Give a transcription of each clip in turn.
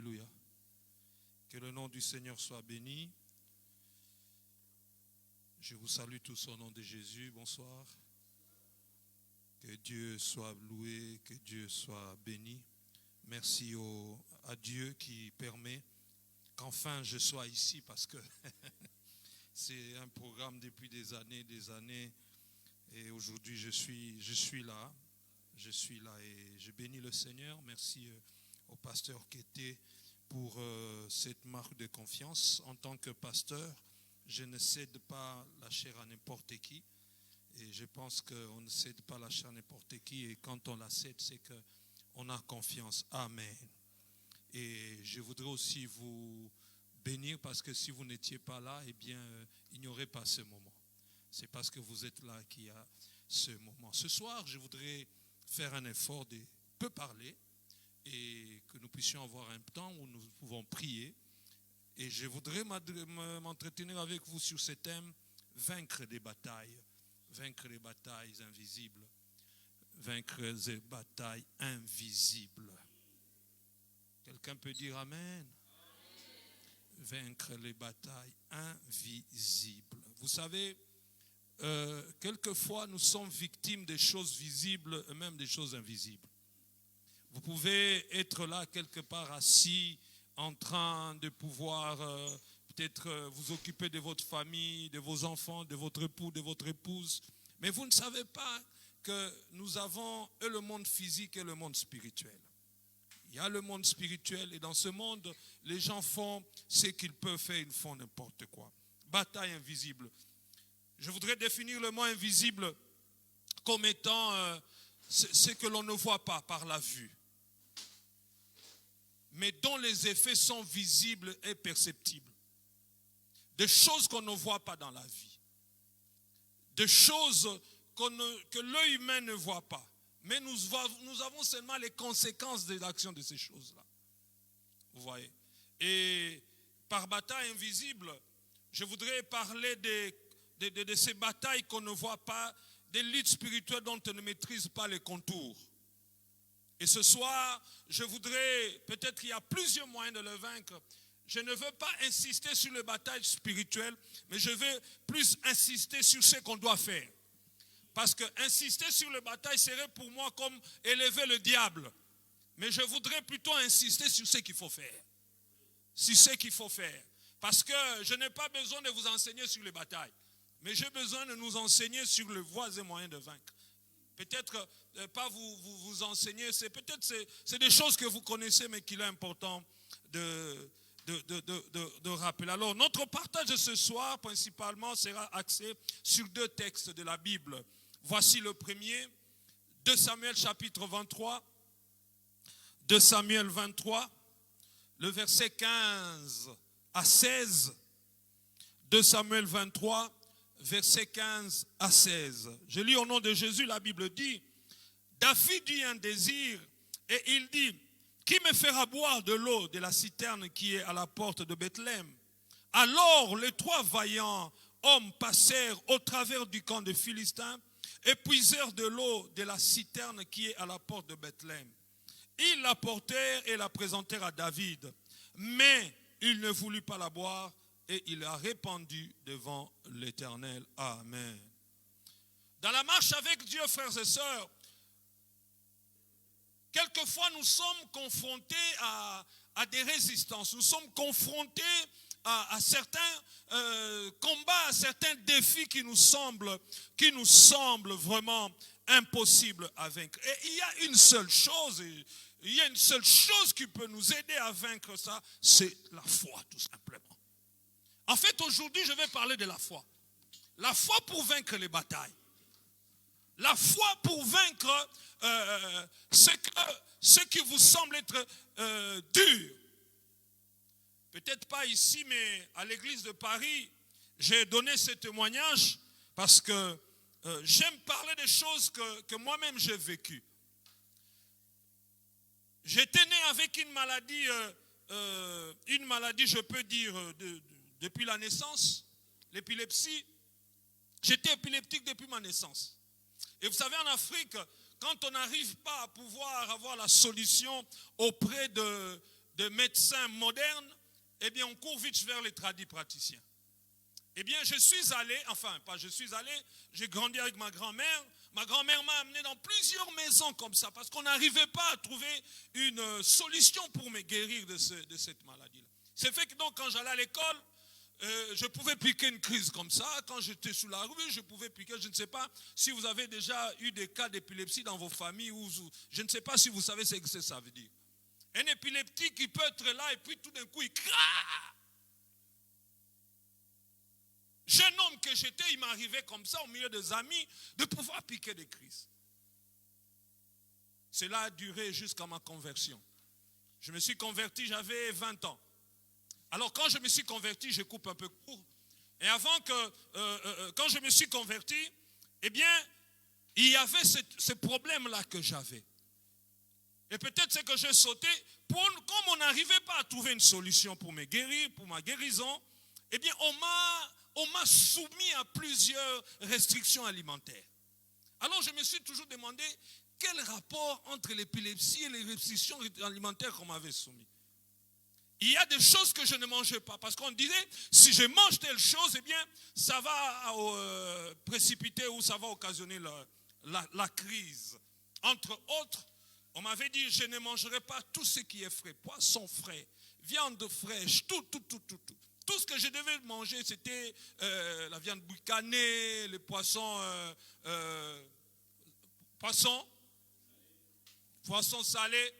Alléluia. Que le nom du Seigneur soit béni. Je vous salue tous au nom de Jésus. Bonsoir. Que Dieu soit loué, que Dieu soit béni. Merci à Dieu qui permet qu'enfin je sois ici parce que c'est un programme depuis des années et aujourd'hui je suis là. Je suis là et je bénis le Seigneur. Merci au pasteur Kété pour cette marque de confiance. En tant que pasteur, je ne cède pas la chair à n'importe qui. Et je pense qu'on ne cède pas la chair à n'importe qui. Et quand on la cède, c'est qu'on a confiance. Amen. Et je voudrais aussi vous bénir parce que si vous n'étiez pas là, eh bien, il n'y aurait pas ce moment. C'est parce que vous êtes là qu'il y a ce moment. Ce soir, je voudrais faire un effort de peu parler et que nous puissions avoir un temps où nous pouvons prier. Et je voudrais m'entretenir avec vous sur ce thème, vaincre des batailles invisibles. Vaincre des batailles invisibles. Quelqu'un peut dire Amen? Vaincre les batailles invisibles. Vous savez, quelquefois nous sommes victimes des choses visibles et même des choses invisibles. Vous pouvez être là quelque part assis en train de pouvoir peut-être vous occuper de votre famille, de vos enfants, de votre époux, de votre épouse. Mais vous ne savez pas que nous avons le monde physique et le monde spirituel. Il y a le monde spirituel et dans ce monde, les gens font ce qu'ils peuvent faire, ils font n'importe quoi. Bataille invisible. Je voudrais définir le mot invisible comme étant ce que l'on ne voit pas par la vue, mais dont les effets sont visibles et perceptibles. Des choses qu'on ne voit pas dans la vie. Des choses que l'œil humain ne voit pas. Mais nous avons seulement les conséquences de l'action de ces choses-là. Vous voyez. Et par bataille invisible, je voudrais parler de ces batailles qu'on ne voit pas, des luttes spirituelles dont on ne maîtrise pas les contours. Et ce soir, je voudrais, peut-être qu'il y a plusieurs moyens de le vaincre. Je ne veux pas insister sur les batailles spirituelles, mais je veux plus insister sur ce qu'on doit faire. Parce que insister sur les batailles serait pour moi comme élever le diable. Mais je voudrais plutôt insister sur ce qu'il faut faire. Sur ce qu'il faut faire. Parce que je n'ai pas besoin de vous enseigner sur les batailles. Mais j'ai besoin de nous enseigner sur les voies et moyens de vaincre. Peut-être pas vous enseigner, c'est des choses que vous connaissez mais qu'il est important de rappeler. Alors notre partage de ce soir principalement sera axé sur deux textes de la Bible. Voici le premier, 2 Samuel chapitre 23, 2 Samuel 23, le verset 15 à 16, 2 Samuel 23, verset 15 à 16. Je lis au nom de Jésus, la Bible dit, David eut un désir et il dit, qui me fera boire de l'eau de la citerne qui est à la porte de Bethléem? Alors les trois vaillants hommes passèrent au travers du camp des Philistins et puisèrent de l'eau de la citerne qui est à la porte de Bethléem. Ils la portèrent et la présentèrent à David, mais il ne voulut pas la boire et il l'a répandue devant l'Éternel. Amen. Dans la marche avec Dieu, frères et sœurs, quelquefois nous sommes confrontés à des résistances, nous sommes confrontés à certains combats, à certains défis qui nous semblent vraiment impossibles à vaincre. Et il y a une seule chose, qui peut nous aider à vaincre ça, c'est la foi tout simplement. En fait, aujourd'hui, je vais parler de la foi. La foi pour vaincre les batailles. La foi pour vaincre ce qui vous semble être dur. Peut-être pas ici, mais à l'église de Paris, j'ai donné ce témoignage parce que j'aime parler des choses que moi-même j'ai vécues. J'étais né avec une maladie, je peux dire, depuis la naissance, l'épilepsie. J'étais épileptique depuis ma naissance. Et vous savez, en Afrique, quand on n'arrive pas à pouvoir avoir la solution auprès de médecins modernes, eh bien, on court vite vers les tradipraticiens. Eh bien, je suis allé, enfin, pas je suis allé, j'ai grandi avec ma grand-mère. Ma grand-mère m'a amené dans plusieurs maisons comme ça, parce qu'on n'arrivait pas à trouver une solution pour me guérir de cette maladie-là. C'est fait que donc, quand j'allais à l'école, je pouvais piquer une crise comme ça. Quand j'étais sous la rue, je pouvais piquer. Je ne sais pas si vous avez déjà eu des cas d'épilepsie dans vos familles, ou je ne sais pas si vous savez ce que ça veut dire. Un épileptique qui peut être là et puis tout d'un coup, il craque. Jeune homme que j'étais, il m'arrivait comme ça au milieu des amis de pouvoir piquer des crises. Cela a duré jusqu'à ma conversion. Je me suis converti, j'avais 20 ans. Alors quand je me suis converti, je coupe un peu court. Et avant que, quand je me suis converti, eh bien, il y avait ce problème-là que j'avais. Et peut-être c'est que j'ai sauté, comme on n'arrivait pas à trouver une solution pour me guérir, pour ma guérison, eh bien, on m'a soumis à plusieurs restrictions alimentaires. Alors je me suis toujours demandé quel rapport entre l'épilepsie et les restrictions alimentaires qu'on m'avait soumis. Il y a des choses que je ne mangeais pas, parce qu'on disait, si je mange telle chose, eh bien, ça va précipiter ou ça va occasionner la crise. Entre autres, on m'avait dit, je ne mangerai pas tout ce qui est frais, poisson frais, viande fraîche, tout. Tout ce que je devais manger, c'était la viande boucanée, les poissons salés.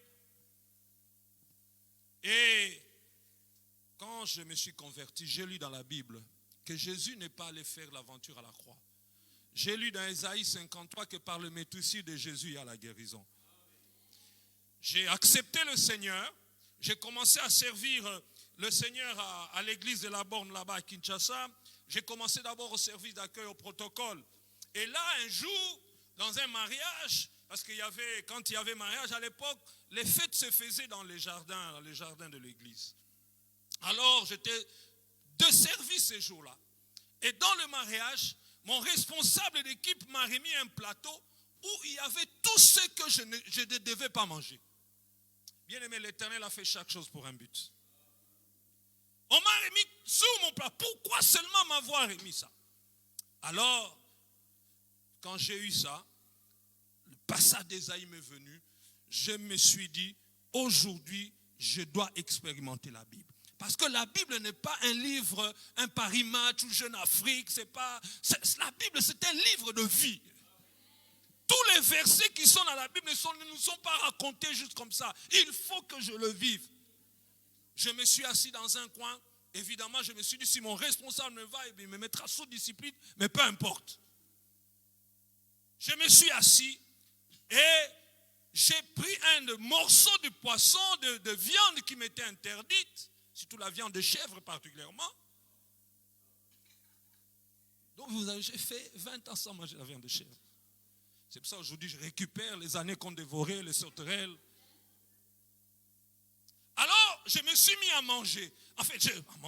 Et quand je me suis converti, j'ai lu dans la Bible que Jésus n'est pas allé faire l'aventure à la croix. J'ai lu dans Ésaïe 53 que par le métoussir de Jésus, il y a la guérison. J'ai accepté le Seigneur, j'ai commencé à servir le Seigneur à l'église de la Borne là-bas à Kinshasa. J'ai commencé d'abord au service d'accueil au protocole. Et là, un jour, dans un mariage, parce qu'il y avait, quand il y avait mariage à l'époque, les fêtes se faisaient dans les jardins de l'église. Alors, j'étais de service ces jours-là. Et dans le mariage, mon responsable d'équipe m'a remis un plateau où il y avait tout ce que je ne devais pas manger. Bien aimé, l'Éternel a fait chaque chose pour un but. On m'a remis sur mon plat. Pourquoi seulement m'avoir remis ça? Alors, quand j'ai eu ça, le passage d'Ésaïe m'est venu. Je me suis dit, aujourd'hui, je dois expérimenter la Bible. Parce que la Bible n'est pas un livre, un Paris-Match ou Jeune Afrique. La Bible, c'est un livre de vie. Tous les versets qui sont dans la Bible ne nous sont pas racontés juste comme ça. Il faut que je le vive. Je me suis assis dans un coin. Évidemment, je me suis dit, si mon responsable me va, il me mettra sous discipline, mais peu importe. Je me suis assis et j'ai pris un morceau de poisson, de viande qui m'était interdite, surtout la viande de chèvre particulièrement. Donc, j'ai fait 20 ans sans manger la viande de chèvre. C'est pour ça aujourd'hui, je récupère les années qu'on dévorait, les sauterelles. Alors, je me suis mis à manger. En fait,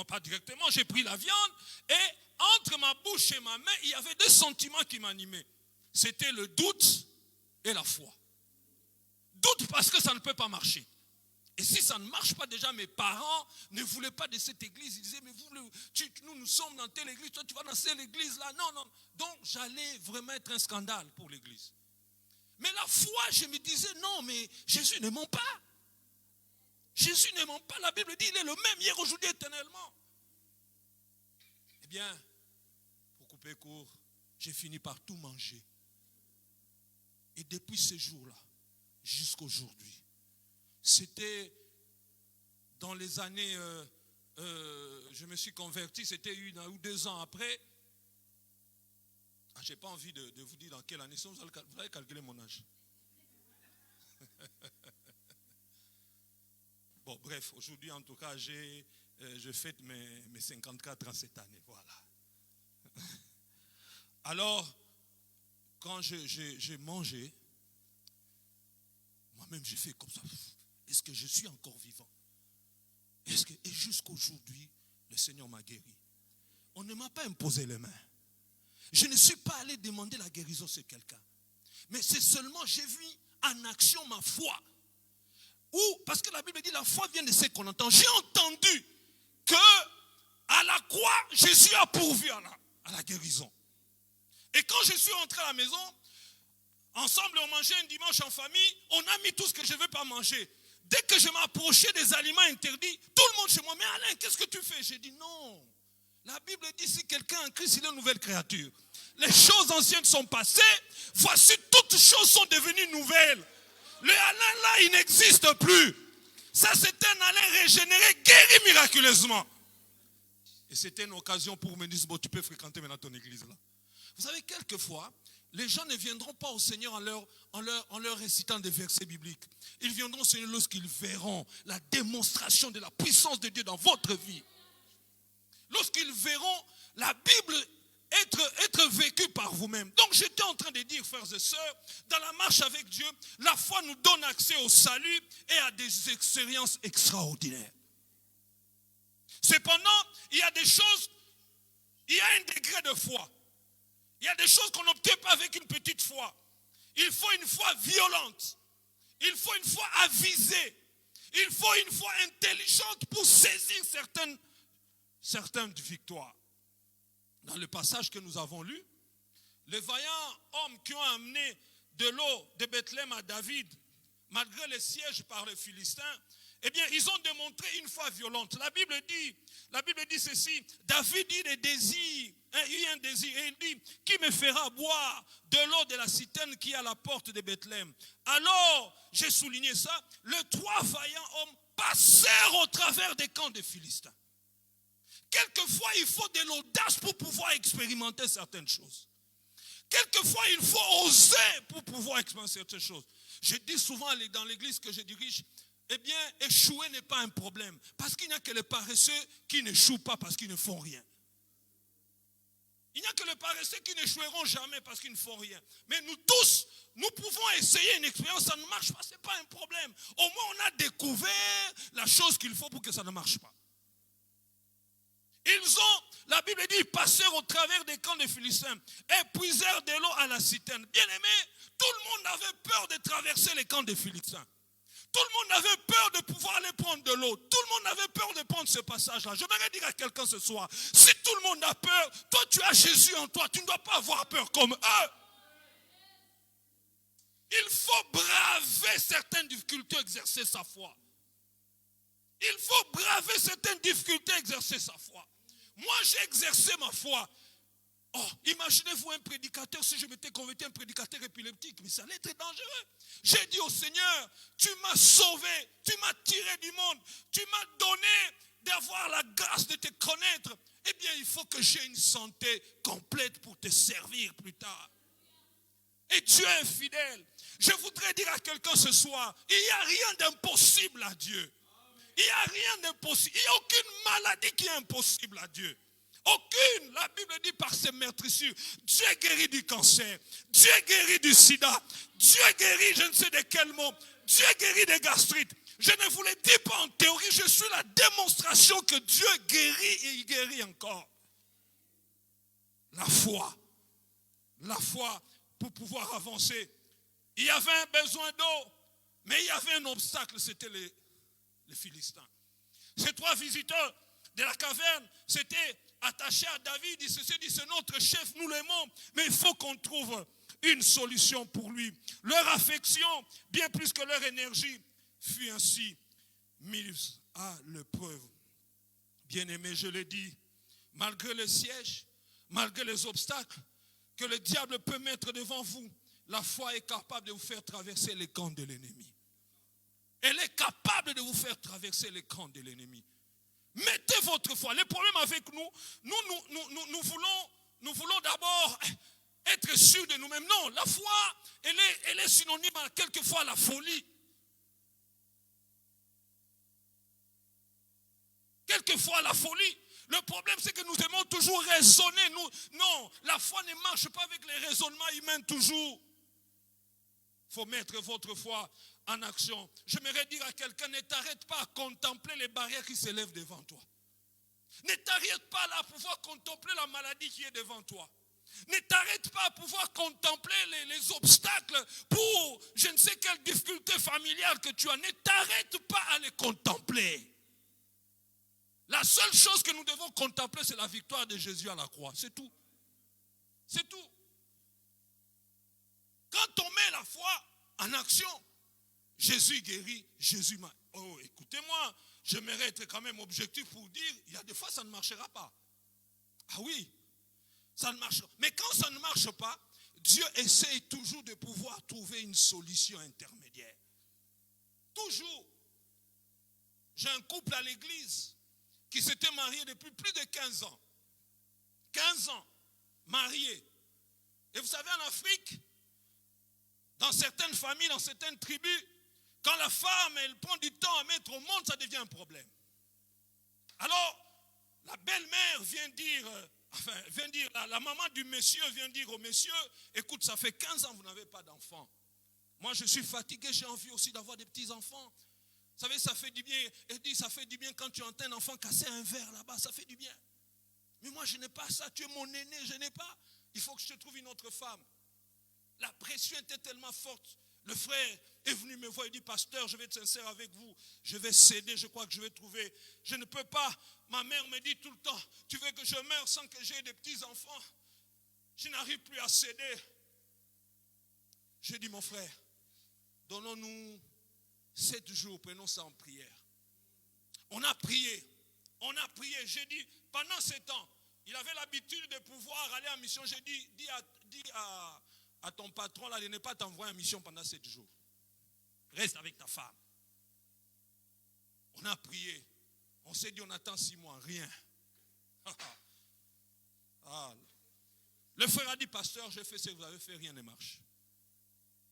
pas directement, j'ai pris la viande et entre ma bouche et ma main, il y avait deux sentiments qui m'animaient. C'était le doute et la foi. Doute parce que ça ne peut pas marcher. Et si ça ne marche pas, déjà mes parents ne voulaient pas de cette église. Ils disaient, mais nous sommes dans telle église, toi tu vas dans cette église-là. Non. Donc j'allais vraiment être un scandale pour l'église. Mais la foi, je me disais, non, mais Jésus ne ment pas. Jésus ne ment pas. La Bible dit, il est le même hier, aujourd'hui, éternellement. Eh bien, pour couper court, j'ai fini par tout manger. Et depuis ce jour-là, jusqu'à aujourd'hui, c'était dans les années, je me suis converti, c'était 1 ou 2 ans après. Je n'ai pas envie de vous dire dans quelle année, sinon vous allez calculer mon âge. Bon, bref, aujourd'hui en tout cas, je fête mes 54 ans cette année, voilà. Alors, quand j'ai mangé, moi-même j'ai fait comme ça. Est-ce que je suis encore vivant? Et jusqu'à aujourd'hui, le Seigneur m'a guéri. On ne m'a pas imposé les mains. Je ne suis pas allé demander la guérison sur quelqu'un. Mais c'est seulement, j'ai vu en action ma foi. Ou, parce que la Bible dit, la foi vient de ce qu'on entend. J'ai entendu que à la croix, Jésus a pourvu à la guérison. Et quand je suis rentré à la maison, ensemble on mangeait un dimanche en famille, on a mis tout ce que je ne veux pas manger. Dès que je m'approchais des aliments interdits, tout le monde chez moi, mais Alain, qu'est-ce que tu fais? J'ai dit non. La Bible dit, si quelqu'un est en Christ, il est une nouvelle créature. Les choses anciennes sont passées, voici toutes choses sont devenues nouvelles. Le Alain là, il n'existe plus. Ça, c'est un Alain régénéré, guéri miraculeusement. Et c'était une occasion pour me dire, bon, tu peux fréquenter maintenant ton église là. Vous savez, quelquefois, les gens ne viendront pas au Seigneur en leur récitant des versets bibliques. Ils viendront au Seigneur lorsqu'ils verront la démonstration de la puissance de Dieu dans votre vie. Lorsqu'ils verront la Bible être vécue par vous-même. Donc j'étais en train de dire, frères et sœurs, dans la marche avec Dieu, la foi nous donne accès au salut et à des expériences extraordinaires. Cependant, il y a des choses, il y a un degré de foi. Il y a des choses qu'on n'obtient pas avec une petite foi. Il faut une foi violente. Il faut une foi avisée. Il faut une foi intelligente pour saisir certaines victoires. Dans le passage que nous avons lu, les vaillants hommes qui ont amené de l'eau de Bethléem à David, malgré les sièges par les Philistins, eh bien, ils ont démontré une foi violente. La Bible dit ceci, David dit des désirs, il y a un désir, et il dit, qui me fera boire de l'eau de la citerne qui est à la porte de Bethléem? Alors, j'ai souligné ça, les 3 vaillants hommes passèrent au travers des camps des Philistins. Quelquefois, il faut de l'audace pour pouvoir expérimenter certaines choses. Quelquefois, il faut oser pour pouvoir expérimenter certaines choses. Je dis souvent dans l'église que je dirige, eh bien, échouer n'est pas un problème. Parce qu'il n'y a que les paresseux qui n'échouent pas parce qu'ils ne font rien. Il n'y a que les paresseux qui n'échoueront jamais parce qu'ils ne font rien. Mais nous tous, nous pouvons essayer une expérience, ça ne marche pas, ce n'est pas un problème. Au moins, on a découvert la chose qu'il faut pour que ça ne marche pas. La Bible dit, ils passèrent au travers des camps des Philistins et puisèrent de l'eau à la citerne. Bien aimé, tout le monde avait peur de traverser les camps des Philistins. Tout le monde avait peur de pouvoir aller prendre de l'eau. Tout le monde avait peur de prendre ce passage-là. J'aimerais dire à quelqu'un ce soir, si tout le monde a peur, toi tu as Jésus en toi, tu ne dois pas avoir peur comme eux. Il faut braver certaines difficultés, exercer sa foi. Il faut braver certaines difficultés, exercer sa foi. Moi, j'ai exercé ma foi. Oh, imaginez-vous un prédicateur, si je m'étais converti un prédicateur épileptique, mais ça allait être dangereux. J'ai dit au Seigneur, tu m'as sauvé, tu m'as tiré du monde, tu m'as donné d'avoir la grâce de te connaître. Eh bien, il faut que j'ai une santé complète pour te servir plus tard. Et Dieu est fidèle. Je voudrais dire à quelqu'un ce soir, il n'y a rien d'impossible à Dieu. Il n'y a rien d'impossible. Il n'y a aucune maladie qui est impossible à Dieu. Aucune. La Bible dit par ses meurtrissures, Dieu guérit du cancer, Dieu guérit du sida, Dieu guérit je ne sais de quel mot, Dieu guérit des gastrites. Je ne vous le dis pas en théorie, je suis la démonstration que Dieu guérit et il guérit encore. La foi pour pouvoir avancer. Il y avait un besoin d'eau, mais il y avait un obstacle, c'était les Philistins. Ces 3 visiteurs de la caverne s'étaient attachés à David. Ils se sont dit, c'est notre chef, nous l'aimons, mais il faut qu'on trouve une solution pour lui. Leur affection, bien plus que leur énergie, fut ainsi mise à l'épreuve. Bien-aimés, je l'ai dit, malgré les sièges, malgré les obstacles que le diable peut mettre devant vous, la foi est capable de vous faire traverser les camps de l'ennemi. Elle est capable de vous faire traverser les camps de l'ennemi. Mettez votre foi. Le problème avec nous voulons d'abord être sûrs de nous-mêmes. Non, la foi, elle est synonyme à quelquefois la folie. Quelquefois la folie. Le problème, c'est que nous aimons toujours raisonner. Non, la foi ne marche pas avec les raisonnements humains toujours. Il faut mettre votre foi en action. J'aimerais dire à quelqu'un, ne t'arrête pas à contempler les barrières qui s'élèvent devant toi. Ne t'arrête pas là à pouvoir contempler la maladie qui est devant toi. Ne t'arrête pas à pouvoir contempler les obstacles pour je ne sais quelle difficulté familiales que tu as, ne t'arrête pas à les contempler. La seule chose que nous devons contempler, c'est la victoire de Jésus à la croix. C'est tout. C'est tout. Quand on met la foi en action, Jésus guérit, Jésus m'a... Oh, écoutez-moi, j'aimerais être quand même objectif pour dire, il y a des fois ça ne marchera pas. Ah oui, ça ne marche pas. Mais quand ça ne marche pas, Dieu essaye toujours de pouvoir trouver une solution intermédiaire. Toujours. J'ai un couple à l'église qui s'était marié depuis plus de 15 ans. 15 ans, marié. Et vous savez, en Afrique, dans certaines familles, dans certaines tribus, quand la femme, elle prend du temps à mettre au monde, ça devient un problème. Alors, la belle-mère vient dire, la maman du monsieur vient dire au monsieur, écoute, ça fait 15 ans que vous n'avez pas d'enfant. Moi, je suis fatigué, j'ai envie aussi d'avoir des petits-enfants. Vous savez, ça fait du bien. Elle dit, ça fait du bien quand tu entends un enfant casser un verre là-bas, ça fait du bien. Mais moi, je n'ai pas ça, tu es mon aîné, je n'ai pas. Il faut que je te trouve une autre femme. La pression était tellement forte. Le frère est venu me voir, il dit, pasteur, je vais être sincère avec vous. Je vais céder, je crois que je vais trouver. Je ne peux pas. Ma mère me dit tout le temps, tu veux que je meure sans que j'aie des petits-enfants? Je n'arrive plus à céder. J'ai dit, mon frère, donnons-nous 7 jours, prenons ça en prière. On a prié. J'ai dit, pendant 7 ans, il avait l'habitude de pouvoir aller en mission. J'ai dit, dis à ton patron, là, de ne pas t'envoyer en mission pendant 7 jours. Reste avec ta femme. On a prié. On s'est dit, on attend 6 mois, rien. Le frère a dit, pasteur, j'ai fait ce que vous avez fait, rien ne marche.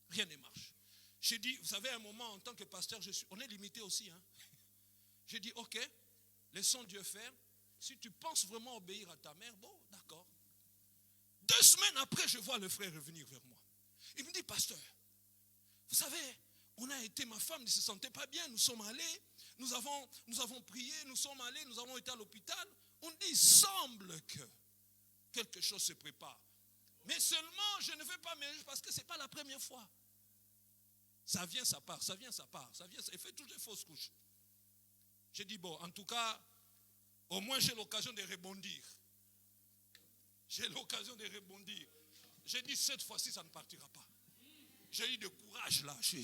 Rien ne marche. J'ai dit, vous savez, à un moment, en tant que pasteur, on est limité aussi. Hein? J'ai dit, ok, laissons Dieu faire. Si tu penses vraiment obéir à ta mère, bon, d'accord. 2 semaines après, je vois le frère revenir vers moi. Il me dit, pasteur, vous savez, on a été, ma femme ne se sentait pas bien, nous sommes allés, nous avons prié, nous sommes allés, nous avons été à l'hôpital. On dit, il semble que quelque chose se prépare. Mais seulement, je ne veux pas mélanger parce que ce n'est pas la première fois. Ça vient, ça part, ça vient, ça part, ça vient, ça fait toutes les fausses couches. J'ai dit, bon, en tout cas, au moins j'ai l'occasion de rebondir. J'ai l'occasion de rebondir. J'ai dit, cette fois-ci, ça ne partira pas. J'ai eu du courage là. J'ai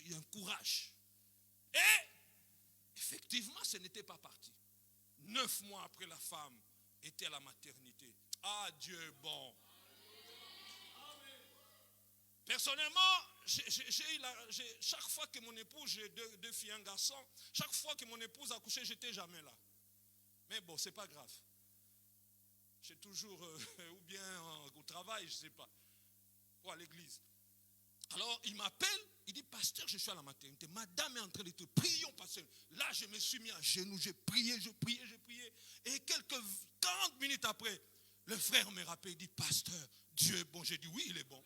eu un courage. Et, effectivement, ce n'était pas parti. 9 mois après, la femme était à la maternité. Ah, Dieu est bon. Personnellement, chaque fois que mon épouse, j'ai 2 filles, un garçon, chaque fois que mon épouse a couché, j'étais jamais là. Mais bon, c'est pas grave. J'ai toujours, ou bien au travail, je ne sais pas, ou à l'église. Alors, il m'appelle, il dit, pasteur, je suis à la maternité. Madame est en train de te prier, pasteur. Là, je me suis mis à genoux, j'ai prié. Et quelques 40 minutes après, le frère me rappelle, il dit, pasteur, Dieu est bon. J'ai dit, oui, il est bon.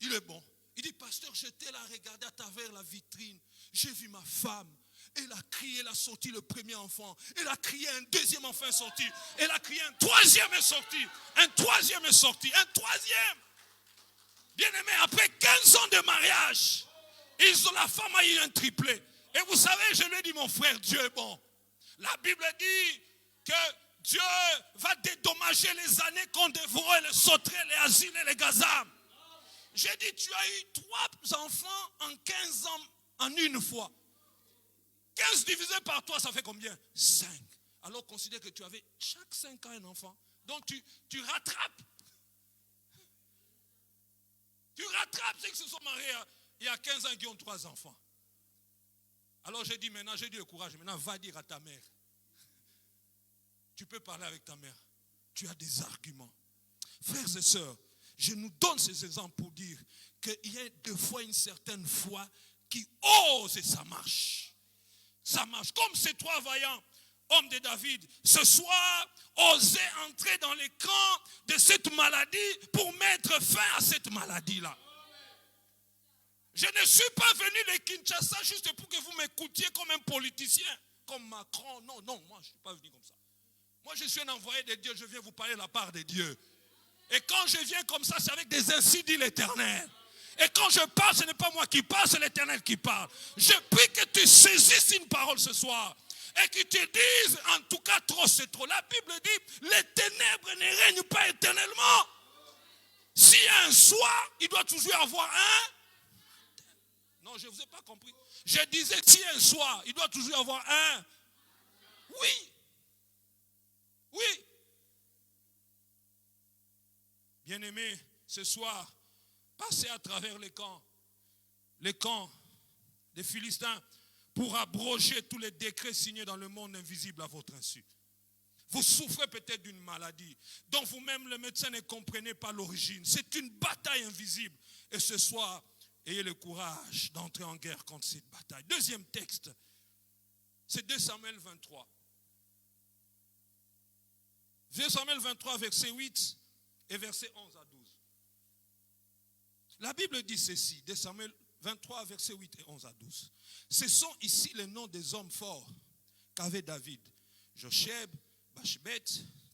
Il est bon. Il dit, pasteur, j'étais là à regarder à travers la vitrine. J'ai vu ma femme. Elle a crié, elle a sorti le premier enfant. Elle a crié, un deuxième enfant est sorti. Elle a crié, un troisième est sorti. Un troisième est sorti. Un troisième. Bien-aimé, après 15 ans de mariage, la femme a eu un triplé. Et vous savez, je lui ai dit, mon frère, Dieu est bon. La Bible dit que Dieu va dédommager les années qu'on dévorait, les sauterelles, les asiles et les gazams. J'ai dit, tu as eu 3 enfants en 15 ans en une fois. 15 divisé par 3, ça fait combien? 5. Alors considère que tu avais chaque 5 ans un enfant. Donc tu rattrapes. Tu rattrapes ceux qui se sont mariés il y a 15 ans qui ont 3 enfants. Alors j'ai dit maintenant, j'ai dit le courage, maintenant va dire à ta mère. Tu peux parler avec ta mère. Tu as des arguments. Frères et sœurs, je nous donne ces exemples pour dire qu'il y a des fois une certaine foi qui ose et ça marche. Ça marche. Comme ces 3 vaillants hommes de David, ce soir, osaient entrer dans les camps de cette maladie pour mettre fin à cette maladie-là. Je ne suis pas venu de Kinshasa juste pour que vous m'écoutiez comme un politicien, comme Macron. Non, moi je ne suis pas venu comme ça. Moi je suis un envoyé de Dieu, je viens vous parler de la part de Dieu. Et quand je viens comme ça, c'est avec des ainsi dit l'Éternel. Et quand je parle, ce n'est pas moi qui parle, c'est l'Éternel qui parle. Je prie que tu saisisses une parole ce soir. Et qu'ils te disent, en tout cas, trop c'est trop. La Bible dit, les ténèbres ne règnent pas éternellement. S'il y a un soir, il doit toujours avoir un. Non, je ne vous ai pas compris. Je disais, s'il y a un soir, il doit toujours avoir un. Oui. Oui. Bien-aimés, ce soir, passez à travers les camps des Philistins, pour abroger tous les décrets signés dans le monde invisible à votre insu. Vous souffrez peut-être d'une maladie dont vous-même, le médecin, ne comprenez pas l'origine. C'est une bataille invisible. Et ce soir, ayez le courage d'entrer en guerre contre cette bataille. Deuxième texte, c'est 2 Samuel 23. 2 Samuel 23, verset 8 et verset 11 à 12. La Bible dit ceci, 2 Samuel 23, versets 8 et 11 à 12. Ce sont ici les noms des hommes forts qu'avait David. Josheb, Bashbet,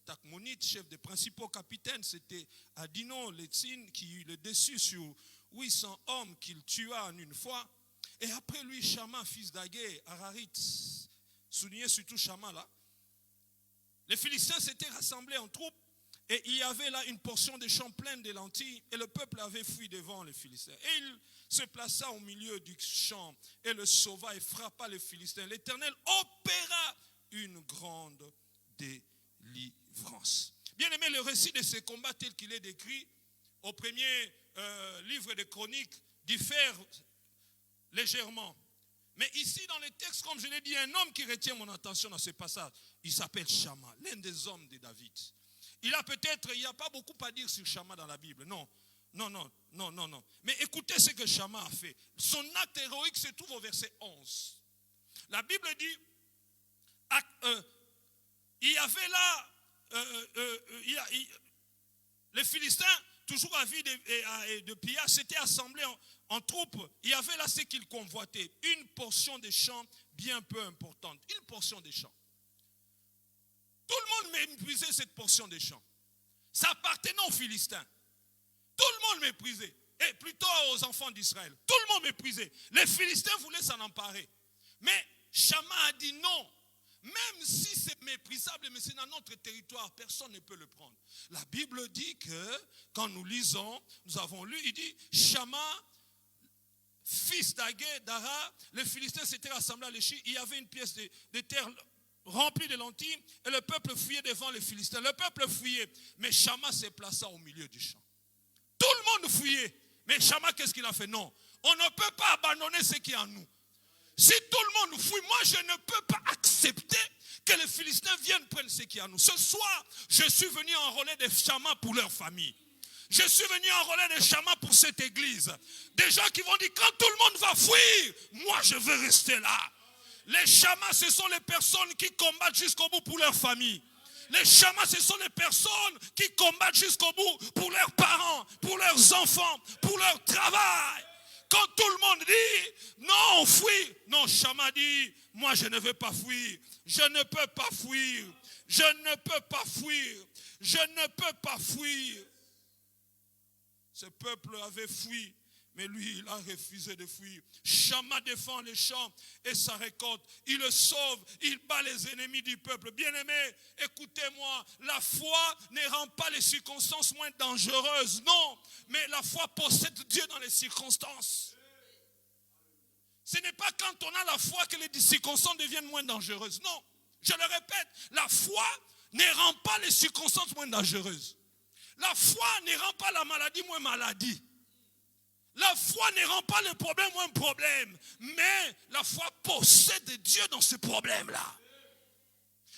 Takmonite, chef des principaux capitaines. C'était Adino, Létine, qui eut le dessus sur 800 hommes qu'il tua en une fois. Et après lui, Shama, fils d'Agé, Ararit, soulignez surtout Shama là. Les Philistins s'étaient rassemblés en troupes. Et il y avait là une portion de champs pleine de lentilles, et le peuple avait fui devant les Philistins. Et il se plaça au milieu du champ, et le sauva et frappa les Philistins. L'Éternel opéra une grande délivrance. Bien aimé, le récit de ce combat tel qu'il est décrit au premier livre des Chroniques diffère légèrement. Mais ici dans le texte, comme je l'ai dit, un homme qui retient mon attention dans ce passage, il s'appelle Shama, l'un des hommes de David. Il n'y a pas beaucoup à dire sur Shama dans la Bible. Non. Mais écoutez ce que Shama a fait. Son acte héroïque se trouve au verset 11. La Bible dit, il y avait là, les Philistins, toujours à vie de pillage, s'étaient assemblés en troupes. Il y avait là ce qu'ils convoitaient, une portion de champs bien peu importante. Une portion de champs. Tout le monde méprisait cette portion des champs. Ça appartenait aux Philistins. Tout le monde méprisait. Et plutôt aux enfants d'Israël. Tout le monde méprisait. Les Philistins voulaient s'en emparer. Mais Shama a dit non. Même si c'est méprisable, mais c'est dans notre territoire, personne ne peut le prendre. La Bible dit que, quand nous lisons, nous avons lu, il dit, Shama, fils d'Agé, d'Ara, les Philistins s'étaient rassemblés à l'Échi, il y avait une pièce de terre rempli de lentilles, et le peuple fuyait devant les Philistins. Le peuple fuyait, mais Shama se plaça au milieu du champ. Tout le monde fuyait, mais Shama, qu'est-ce qu'il a fait? Non, on ne peut pas abandonner ce qui est en nous. Si tout le monde fuit, moi je ne peux pas accepter que les Philistins viennent prendre ce qui est en nous. Ce soir, je suis venu enrôler des Shama pour leur famille. Je suis venu enrôler des Shama pour cette église. Des gens qui vont dire, quand tout le monde va fuir, moi je veux rester là. Les Shamas, ce sont les personnes qui combattent jusqu'au bout pour leur famille. Les Shamas, ce sont les personnes qui combattent jusqu'au bout pour leurs parents, pour leurs enfants, pour leur travail. Quand tout le monde dit, non, on fuit. Non, Shama dit, moi je ne veux pas fuir. Je ne peux pas fuir. Je ne peux pas fuir. Je ne peux pas fuir. Ce peuple avait fui. Mais lui, il a refusé de fuir. Shama défend les champs et sa récolte. Il le sauve, il bat les ennemis du peuple. Bien-aimés, écoutez-moi, la foi ne rend pas les circonstances moins dangereuses. Non, mais la foi possède Dieu dans les circonstances. Ce n'est pas quand on a la foi que les circonstances deviennent moins dangereuses. Non, je le répète, la foi ne rend pas les circonstances moins dangereuses. La foi ne rend pas la maladie moins maladie. La foi ne rend pas le problème moins problème, mais la foi possède Dieu dans ce problème-là.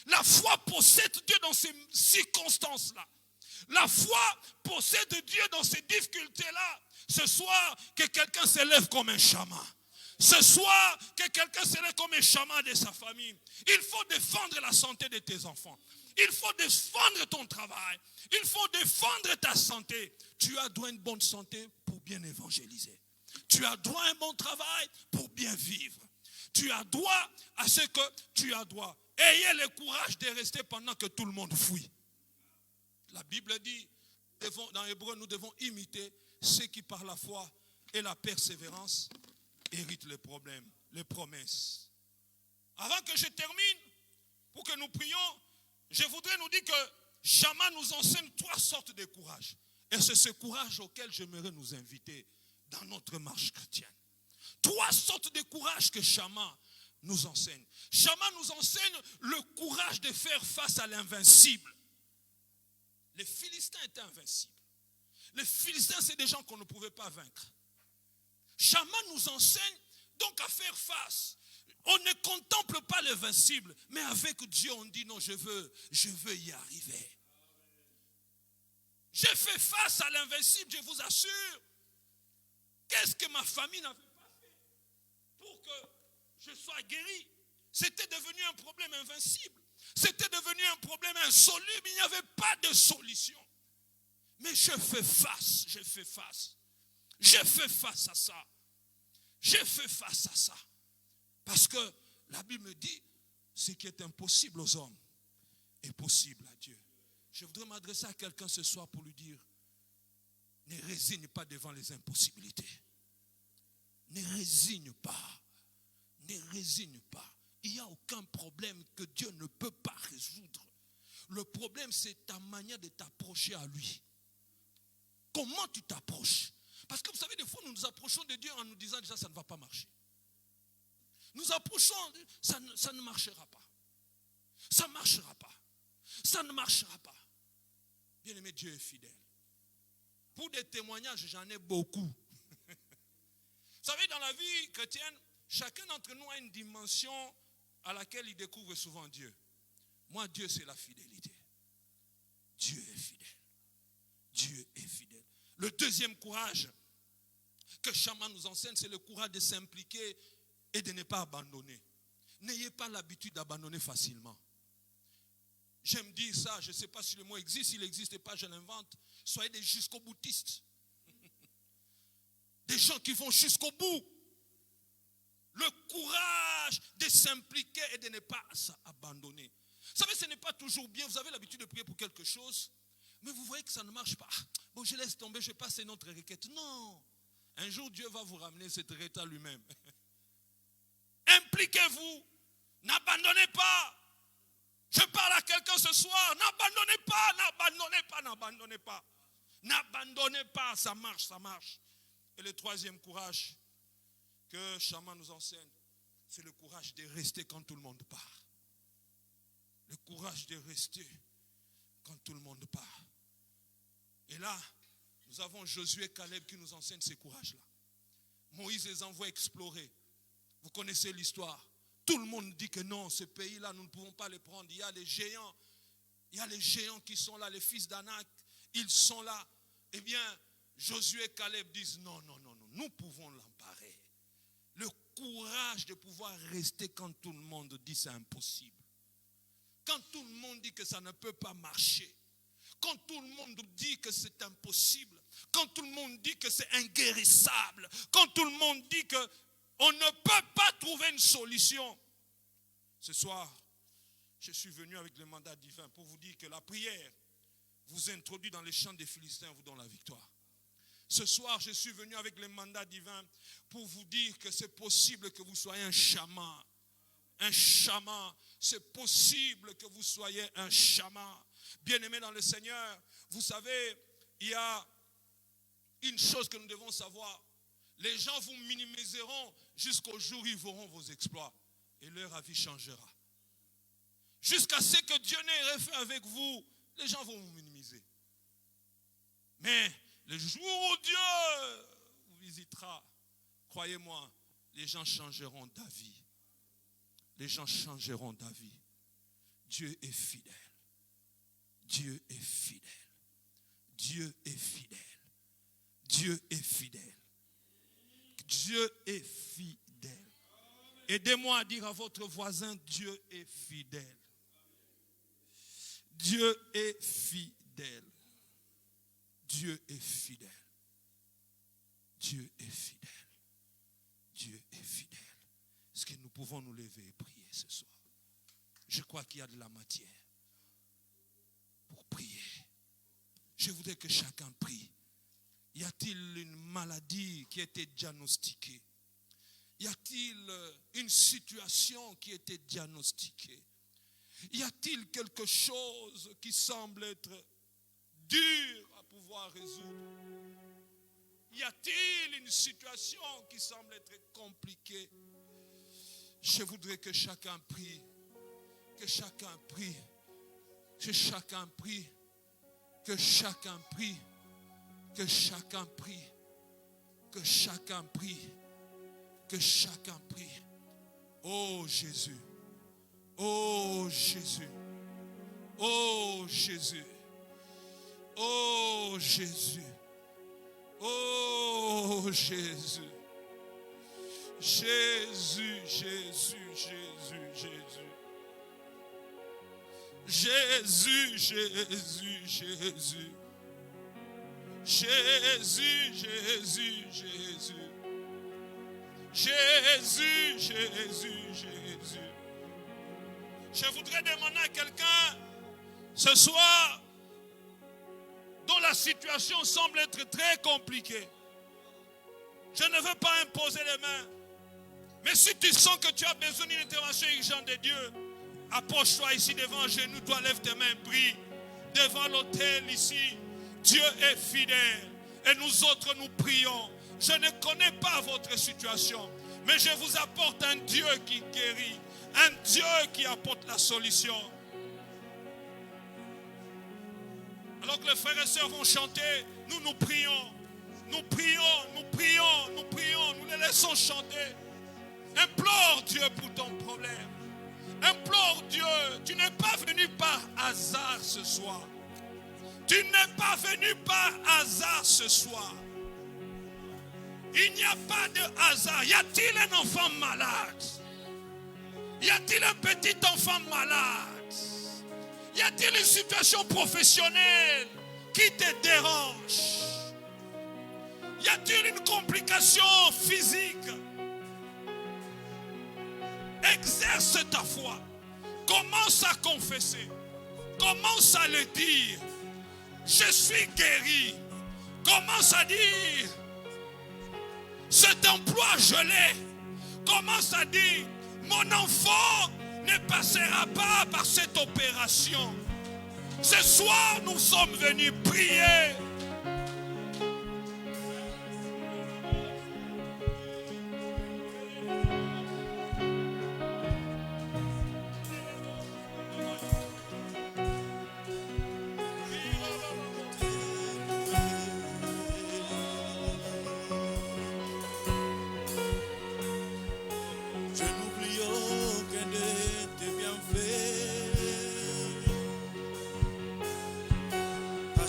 La foi possède Dieu dans ces circonstances-là. La foi possède Dieu dans ces difficultés-là. Ce soir, que quelqu'un se lève comme un Shama. Ce soir, que quelqu'un se lève comme un Shama de sa famille. Il faut défendre la santé de tes enfants. Il faut défendre ton travail. Il faut défendre ta santé. Tu as droit à une bonne santé pour bien évangéliser. Tu as droit à un bon travail pour bien vivre. Tu as droit à ce que tu as droit. Ayez le courage de rester pendant que tout le monde fuit. La Bible dit, dans Hébreu, nous devons imiter ceux qui par la foi et la persévérance héritent les problèmes, les promesses. Avant que je termine, pour que nous prions, je voudrais nous dire que Shammah nous enseigne 3 sortes de courage. Et c'est ce courage auquel j'aimerais nous inviter dans notre marche chrétienne. 3 sortes de courage que Shammah nous enseigne. Shammah nous enseigne le courage de faire face à l'invincible. Les Philistins étaient invincibles. Les Philistins, c'est des gens qu'on ne pouvait pas vaincre. Shammah nous enseigne donc à faire face. On ne contemple pas l'invincible, mais avec Dieu, on dit non, je veux y arriver. J'ai fait face à l'invincible, je vous assure. Qu'est-ce que ma famille n'avait pas fait pour que je sois guéri? C'était devenu un problème invincible. C'était devenu un problème insoluble. Il n'y avait pas de solution. Mais je fais face. Je fais face à ça. J'ai fait face à ça. Parce que la Bible me dit, ce qui est impossible aux hommes est possible à Dieu. Je voudrais m'adresser à quelqu'un ce soir pour lui dire, ne résigne pas devant les impossibilités. Ne résigne pas. Ne résigne pas. Il n'y a aucun problème que Dieu ne peut pas résoudre. Le problème, c'est ta manière de t'approcher à lui. Comment tu t'approches? Parce que vous savez, des fois, nous nous approchons de Dieu en nous disant déjà, ça ne va pas marcher. Nous approchons, ça ne marchera pas. Ça ne marchera pas. Ça ne marchera pas. Bien-aimé, Dieu est fidèle. Pour des témoignages, j'en ai beaucoup. Vous savez, dans la vie chrétienne, chacun d'entre nous a une dimension à laquelle il découvre souvent Dieu. Moi, Dieu, c'est la fidélité. Dieu est fidèle. Dieu est fidèle. Le deuxième courage que Shammah nous enseigne, c'est le courage de s'impliquer et de ne pas abandonner. N'ayez pas l'habitude d'abandonner facilement. J'aime dire ça, je ne sais pas si le mot existe, s'il n'existe pas, je l'invente. Soyez des jusqu'au boutistes. Des gens qui vont jusqu'au bout. Le courage de s'impliquer et de ne pas s'abandonner. Vous savez, ce n'est pas toujours bien. Vous avez l'habitude de prier pour quelque chose, mais vous voyez que ça ne marche pas. Bon, je laisse tomber, je passe à une autre requête. Non. Un jour, Dieu va vous ramener cette requête à lui-même. Impliquez-vous. N'abandonnez pas. Je parle à quelqu'un ce soir. N'abandonnez pas, n'abandonnez pas, n'abandonnez pas. N'abandonnez pas, ça marche, ça marche. Et le troisième courage que Shammah nous enseigne, c'est le courage de rester quand tout le monde part. Le courage de rester quand tout le monde part. Et là, nous avons Josué et Caleb qui nous enseignent ce courage-là. Moïse les envoie explorer. Vous connaissez l'histoire. Tout le monde dit que non, ce pays-là, nous ne pouvons pas le prendre. Il y a les géants. Il y a les géants qui sont là, les fils d'Anak. Ils sont là. Eh bien, Josué et Caleb disent non, non, non, non. Nous pouvons l'emparer. Le courage de pouvoir rester quand tout le monde dit c'est impossible. Quand tout le monde dit que ça ne peut pas marcher. Quand tout le monde dit que c'est impossible. Quand tout le monde dit que c'est inguérissable. Quand tout le monde dit qu'on ne peut pas trouver une solution. Ce soir, je suis venu avec le mandat divin pour vous dire que la prière vous introduit dans les champs des Philistins, vous donne la victoire. Ce soir, je suis venu avec le mandat divin pour vous dire que c'est possible que vous soyez un Shammah. Un Shammah. C'est possible que vous soyez un Shammah. Bien-aimés dans le Seigneur, vous savez, il y a une chose que nous devons savoir. Les gens vous minimiseront jusqu'au jour où ils verront vos exploits. Et leur avis changera. Jusqu'à ce que Dieu n'ait refait avec vous, les gens vont vous minimiser. Mais le jour où Dieu vous visitera, croyez-moi, les gens changeront d'avis. Les gens changeront d'avis. Dieu est fidèle. Dieu est fidèle. Dieu est fidèle. Dieu est fidèle. Dieu est fidèle. Aidez-moi à dire à votre voisin, Dieu est fidèle. Dieu est fidèle. Dieu est fidèle. Dieu est fidèle. Dieu est fidèle. Est-ce que nous pouvons nous lever et prier ce soir? Je crois qu'il y a de la matière pour prier. Je voudrais que chacun prie. Y a-t-il une maladie qui a été diagnostiquée? Y a-t-il une situation qui a été diagnostiquée? Y a-t-il quelque chose qui semble être dur à pouvoir résoudre? Y a-t-il une situation qui semble être compliquée? Je voudrais que chacun prie, que chacun prie, que chacun prie, que chacun prie, que chacun prie, que chacun prie, que chacun prie. Oh Jésus, oh Jésus, oh Jésus, oh Jésus, oh Jésus. Jésus, Jésus, Jésus, Jésus. Jésus, Jésus, Jésus. Jésus, Jésus, Jésus. Jésus, Jésus, Jésus. Je voudrais demander à quelqu'un ce soir dont la situation semble être très compliquée. Je ne veux pas imposer les mains. Mais si tu sens que tu as besoin d'une intervention urgente de Dieu, approche-toi ici devant un genou, toi lève tes mains, prie. Devant l'autel ici, Dieu est fidèle. Et nous autres, nous prions. Je ne connais pas votre situation, mais je vous apporte un Dieu qui guérit, un Dieu qui apporte la solution. Alors que les frères et sœurs vont chanter, nous prions. Nous prions, nous prions, nous prions, nous les laissons chanter. Implore Dieu pour ton problème. Implore Dieu. Tu n'es pas venu par hasard ce soir. Tu n'es pas venu par hasard ce soir. Il n'y a pas de hasard. Y a-t-il un enfant malade? Y a-t-il un petit enfant malade? Y a-t-il une situation professionnelle qui te dérange? Y a-t-il une complication physique? Exerce ta foi. Commence à confesser. Commence à le dire. Je suis guéri. Commence à dire. Cet emploi, je l'ai. Commence à dire. Mon enfant ne passera pas par cette opération. Ce soir, nous sommes venus prier.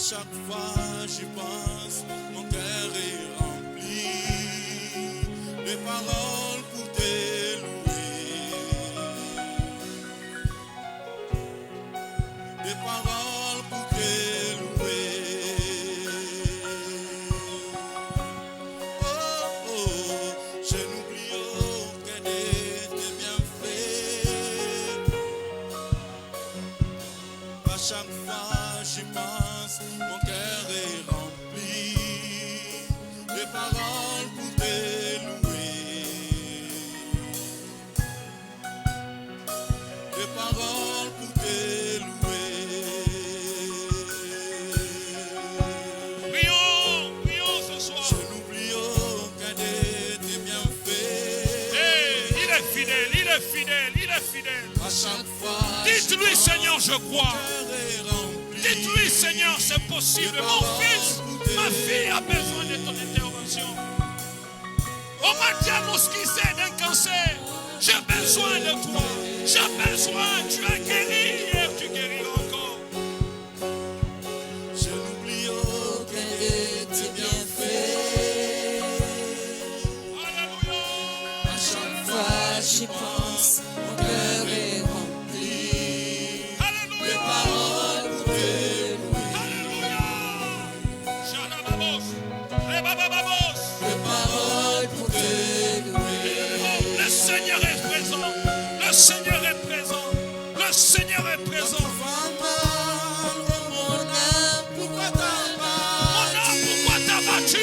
Chaque fois j'y pense, mon cœur est rempli de paroles pour te louer, de paroles pour te louer. Oh, oh, je n'oublie aucun de tes bienfaits. À chaque fois j'y pense, mon cœur est rempli de paroles pour te louer, de paroles pour te louer. Prions, prions ce soir. Je n'oublie aucun de tes bienfaits. Hey, il est fidèle, il est fidèle, il est fidèle. À chaque fois, dites-lui Seigneur, je crois. Dites-lui, Seigneur, c'est possible. Mon fils, ma fille a besoin de ton intervention. On m'a diagnostiqué d'un cancer. J'ai besoin de toi. J'ai besoin. Tu as guéri hier, tu guériras encore. Je n'oublie aucun de tes bienfaits. Alléluia. À chaque fois, j'y pense, mon cœur est rempli de paroles pour te louer. De paroles pour te louer. Le Seigneur est présent. Le Seigneur est présent. Le Seigneur est présent. Mon âme, pourquoi t'as battu? Mon âme, pourquoi t'as battu?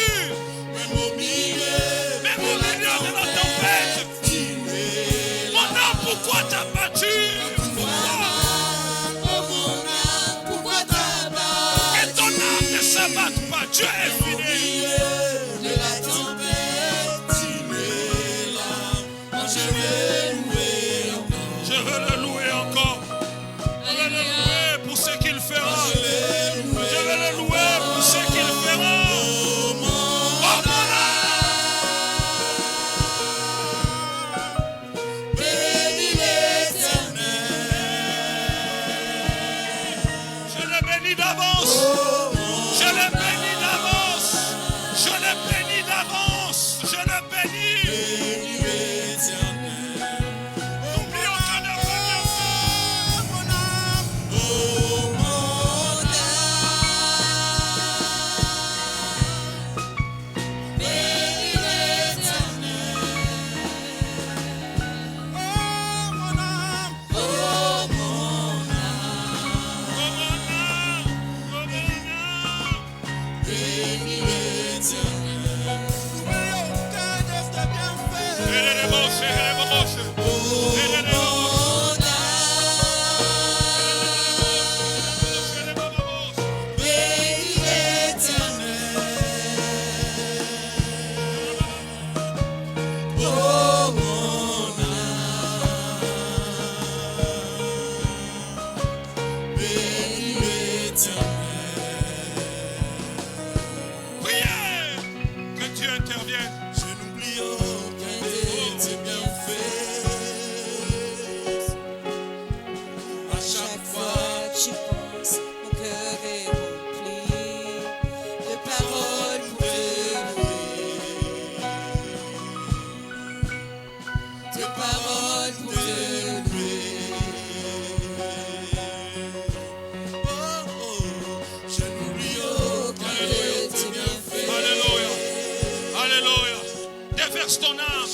Déverse ton âme.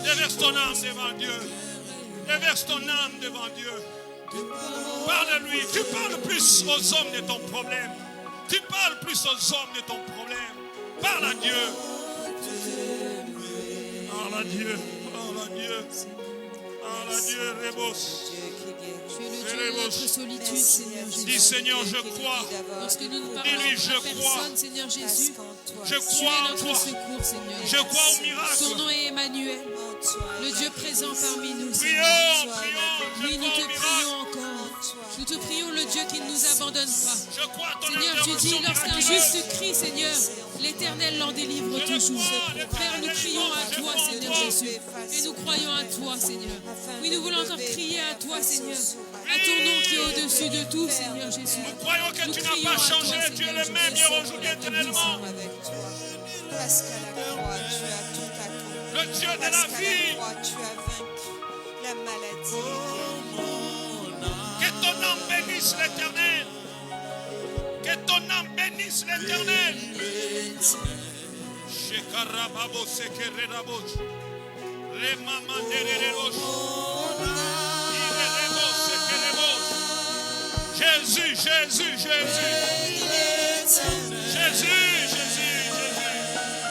Déverse ton âme devant Dieu. Déverse ton âme devant Dieu. Parle-lui. Tu parles plus aux hommes de ton problème. Tu parles plus aux hommes de ton problème. Parle à Dieu. Parle à Dieu. Parle à Dieu. Parle à Dieu. Rebos. Tu es le Dieu de notre solitude, Seigneur Jésus. Dis Seigneur, je crois. Lorsque nous ne parlons Dis-lui, à je crois. personne, Seigneur Jésus, Je tu crois es en notre toi. secours, Seigneur. Je crois au miracle. Son nom est Emmanuel, le Dieu présent parmi nous, Seigneur. Prions, prions. Oui, Je nous crois te au miracle. prions encore. Nous te prions, le Dieu qui ne nous abandonne pas. Je crois à ton Seigneur, tu dis, intervention lorsqu'un miraculeuse. juste crie, Seigneur, l'Éternel l'en délivre Je le toujours. crois, l'Éternel Frère, nous crions à délivre, toi, je crois en Seigneur toi. Jésus. Et nous croyons à toi, Seigneur. Oui, nous voulons encore crier à toi, Seigneur. À ton nom qui est au-dessus de tout, Seigneur Jésus. Nous croyons que Nous tu crions n'as à pas toi, changé. Tu es Seigneur le même Jésus. hier, aujourd'hui, éternellement. avec toi. Parce qu'à la croix, tu as tout accompli. Le Dieu de Parce la qu'à vie. la croix, tu as vaincu la maladie. Que ton âme bénisse l'Éternel. Que ton âme bénisse l'Éternel. Shekarababo sekererabos. Remamandererebos. Irerebos sekerebos. Jésus, Jésus, Jésus. Jésus, Jésus, Jésus.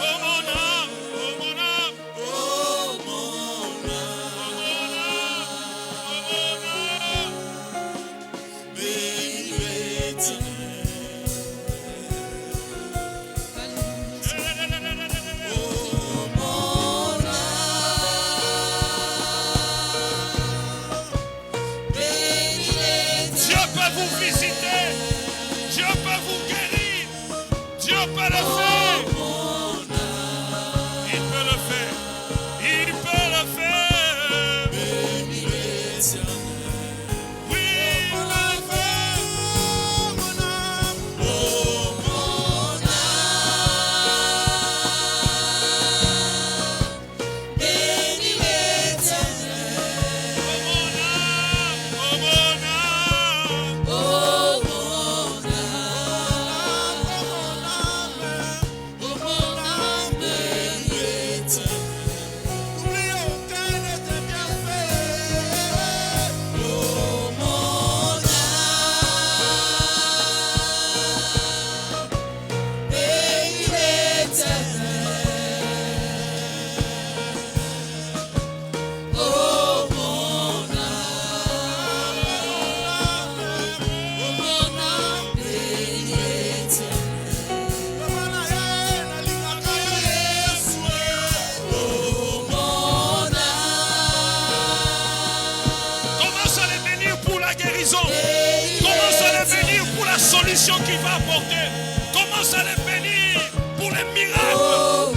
Oh mon âme, oh mon âme. Oh mon âme, oh mon âme. Dieu peut vous visiter. Dieu peut vous guérir. Dieu peut le faire. Il peut le faire. Il peut le faire. Oui, il peut le faire. Oh mon âme. Commence à les bénir pour la guérison. Commence à les bénir pour la solution qu'il va apporter. Commence à les bénir pour les miracles.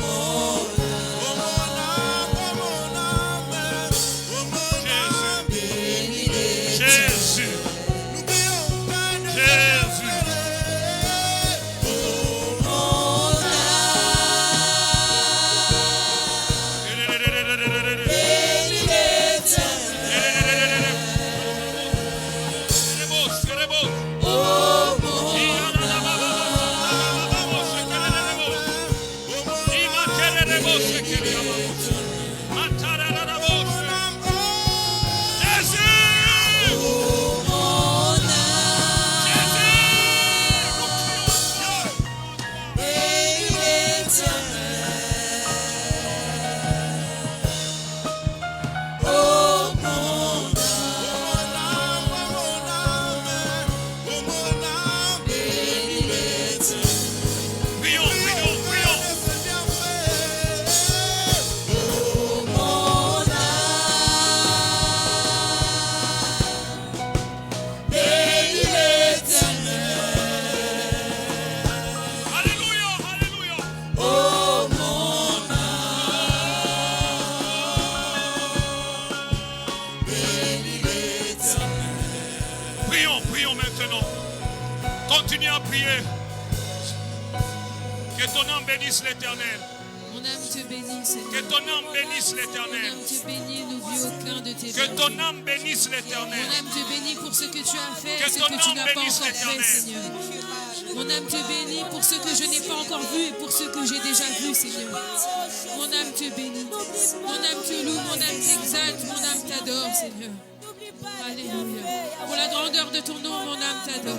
Jésus. Jésus. Jésus. Continue à prier. Que ton âme bénisse l'Éternel. Mon âme te bénit, Seigneur. Que ton âme bénisse Mon l'Éternel. âme te bénit, n'oublie aucun de tes Que bienfaits. ton âme bénisse Mon l'Éternel. âme te bénit pour ce que tu as fait Que et ce ton que tu âme n'as pas bénisse encore fait, l'Éternel. Seigneur. Mon âme te bénit pour ce que je n'ai pas encore vu et pour ce que j'ai déjà vu, Seigneur. Mon âme te bénit. Mon âme te loue, mon âme t'exalte, mon âme t'adore, Seigneur. Alléluia. Pour la grandeur de ton nom, mon âme t'adore.